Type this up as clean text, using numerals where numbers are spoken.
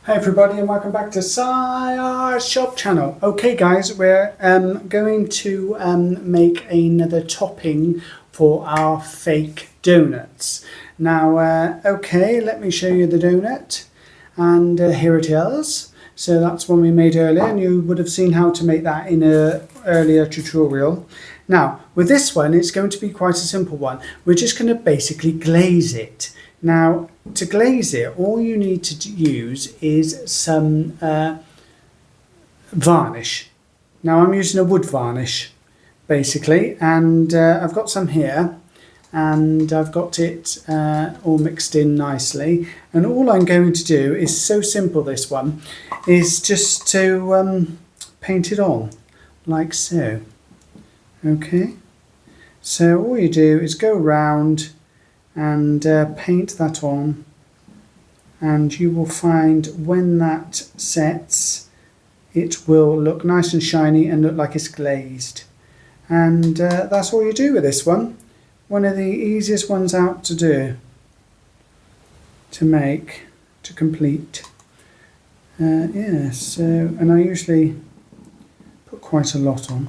Hi everybody and welcome back to Sire's Shop channel. Okay guys, we're going to make another topping for our fake donuts. Now let me show you the donut, and here it is. So that's one we made earlier, and you would have seen how to make that in an earlier tutorial. Now with this one it's going to be quite a simple one. We're just going to basically glaze it. Now, to glaze it, all you need to use is some varnish. Now, I'm using a wood varnish, basically, and I've got some here, and I've got it all mixed in nicely. And all I'm going to do is so simple, this one, is just to paint it on, like so. Okay, so all you do is go around and paint that on, and you will find when that sets it will look nice and shiny and look like it's glazed. And that's all you do with this one. One of the easiest ones out to do, to make, to complete. And I usually put quite a lot on.